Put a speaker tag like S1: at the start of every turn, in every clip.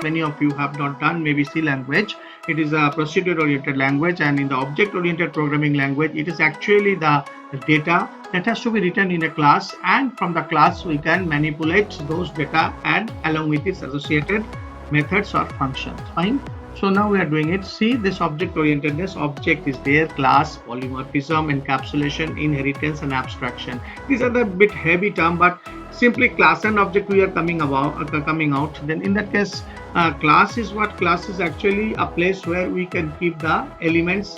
S1: many of you have not done maybe C language. It is a procedure oriented language, and in the object oriented programming language it is actually the data that has to be written in a class, and from the class we can manipulate those data and along with its associated methods or functions. Fine. So now we are doing it. See, this object orientedness, object is there, class, polymorphism, encapsulation, inheritance, and abstraction. These are the bit heavy term, but simply class and object we are coming out. Then in that case, class is what? Class is actually a place where we can keep the elements,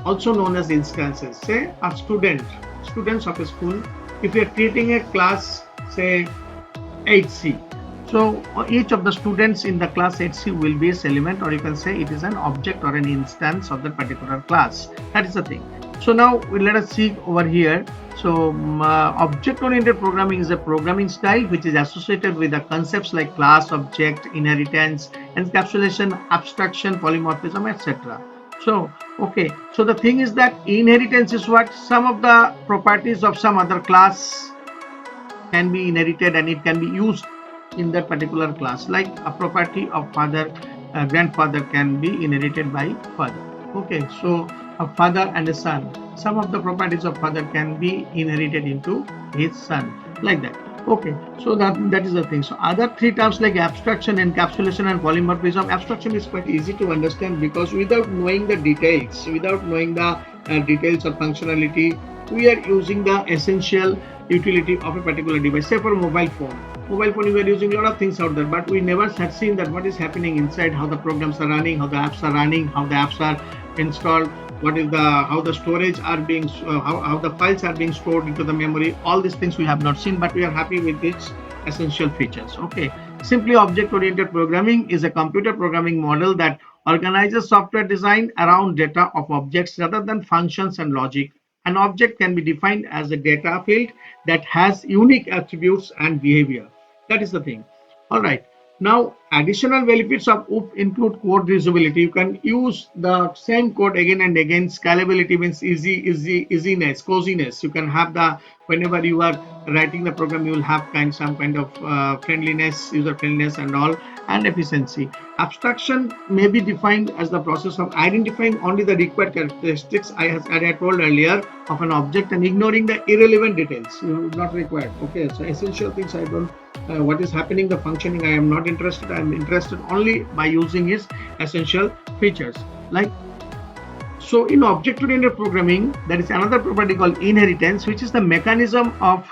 S1: also known as instances. Say a students of a school. If we are creating a class, say 8C. So each of the students in the class 8C will be its element, or you can say it is an object or an instance of that particular class. That is the thing. So now let us see over here. So object-oriented programming is a programming style which is associated with the concepts like class, object, inheritance, encapsulation, abstraction, polymorphism, etc. So okay, so the thing is that inheritance is what? Some of the properties of some other class can be inherited and it can be used in that particular class, like a property of father, grandfather can be inherited by father. Okay, so a father and a son, some of the properties of father can be inherited into his son, like that. Okay, so that is the thing. So other three terms like abstraction, encapsulation, and polymorphism. Abstraction is quite easy to understand because without knowing the details, without knowing the details of functionality, we are using the essential utility of a particular device. Say for a mobile phone, we are using a lot of things out there, but we never have seen that what is happening inside, how the programs are running, how the apps are running, how the apps are installed, what is the how the storage are being how the files are being stored into the memory. All these things we have not seen, but we are happy with its essential features. Okay, simply object oriented programming is a computer programming model that organizes software design around data of objects rather than functions and logic. An object can be defined as a data field that has unique attributes and behavior. That is the thing. All right. Now, additional benefits of OOP include code reusability. You can use the same code again and again. Scalability means easiness, coziness. You can have the whenever you are writing the program, you will have some kind of friendliness, user friendliness, and all, and efficiency. Abstraction may be defined as the process of identifying only the required characteristics I had told earlier of an object and ignoring the irrelevant details not required. Okay, so essential things I don't. What is happening, the functioning, I am not interested. I am interested only by using its essential features. Like so, in object-oriented programming, there is another property called inheritance, which is the mechanism of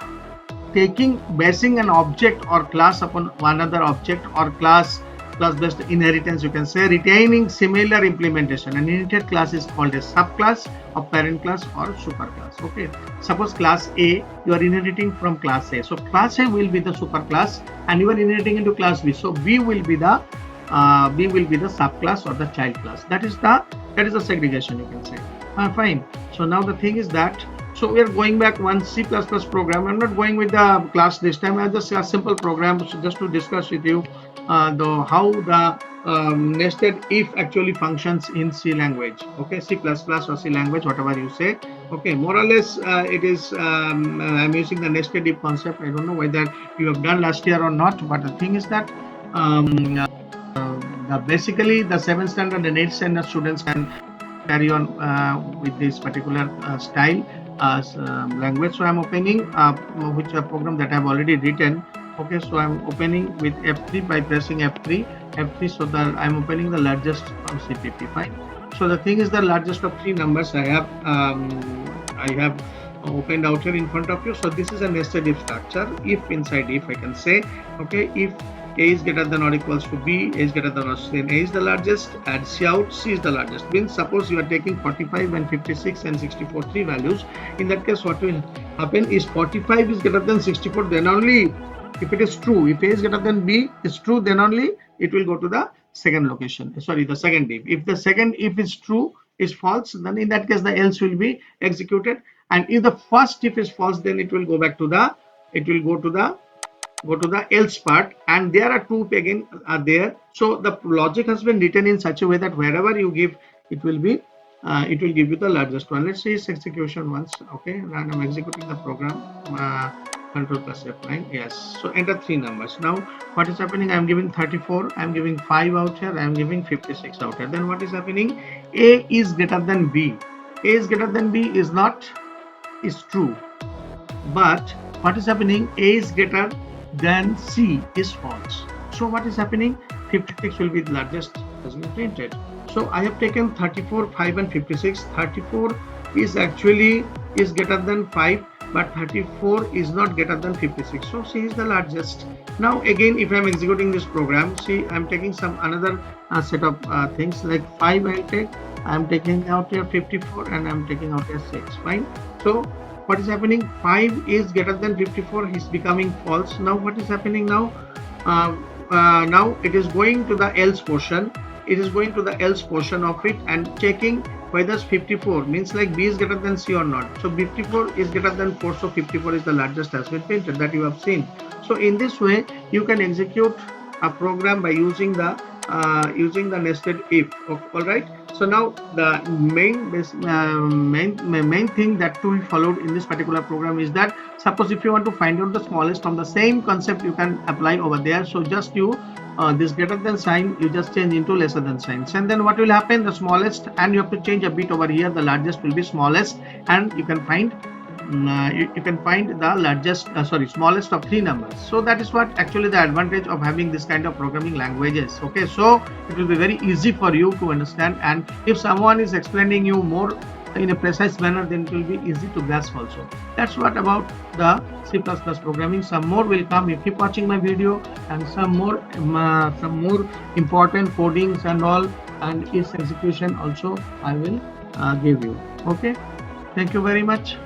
S1: basing an object or class upon another object or class-based inheritance. You can say retaining similar implementation. An inherited class is called a subclass of parent class or superclass. Okay, suppose class A, you are inheriting from class A, so class A will be the superclass and you are inheriting into class B, so B will be the subclass or the child class. That is the segregation, you can say. Fine. So now the thing is that, so we are going back one C++ program. I'm not going with the class this time. I just a simple program just to discuss with you how the nested if actually functions in C language. Okay, C++ or C language, whatever you say. Okay, more or less it is I'm using the nested if concept. I don't know whether you have done last year or not, but the thing is that basically the 7th standard and 8th standard students can carry on with this particular style language. So I'm opening which a program that I've already written. Okay, so I'm opening with F3 by pressing F3, so that I'm opening the largest CPP. Fine. So the thing is, the largest of three numbers I have opened out here in front of you. So this is a nested if structure. If inside if, I can say, okay, if A is greater than or equals to B, A is greater than or then A is the largest, and C out, C is the largest. Means suppose you are taking 45 and 56 and 64 three values. In that case, what will happen is 45 is greater than 64, then only if it is true, if A is greater than B is true, then only it will go to the second location. Sorry, the second if. If the second if is true, is false, then in that case the else will be executed. And if the first if is false, then it will go back to the go to the else part, and there are two again are there. So the logic has been written in such a way that wherever you give, it will give you the largest one. Let's see its execution once. Okay, and I'm executing the program. Control plus F9. Yes. So enter three numbers. Now what is happening? I am giving 34. I am giving 5 out here. I am giving 56 out here. Then what is happening? A is greater than B. A is greater than B is not is true. But what is happening? A is greater than C is false. So what is happening? 56 will be the largest has been printed. So I have taken 34, 5 and 56. 34 is actually is greater than 5, but 34 is not greater than 56. So C is the largest. Now again, if I am executing this program, see I am taking some another set of things like 5 I take. I am taking out here 54 and I am taking out here 6. Fine. So what is happening? 5 is greater than 54 is becoming false. Now what is happening now? Now it is going to the else portion. It is going to the else portion of it and checking whether 54 means like B is greater than C or not. So 54 is greater than 4, so 54 is the largest has been printed, that you have seen. So in this way you can execute a program by using the nested if. All right. So now the main thing that to be followed in this particular program is that suppose if you want to find out the smallest from the same concept, you can apply over there. So just you this greater than sign, you just change into lesser than signs, and then what will happen? The smallest, and you have to change a bit over here, the largest will be smallest, and you can find you can find the largest smallest of three numbers. So that is what actually the advantage of having this kind of programming languages. Okay, so it will be very easy for you to understand, and if someone is explaining you more in a precise manner, then it will be easy to grasp also. That's what about the C++ programming. Some more will come. You keep watching my video, and some more important codings and all, and its execution also I will give you. Okay, thank you very much.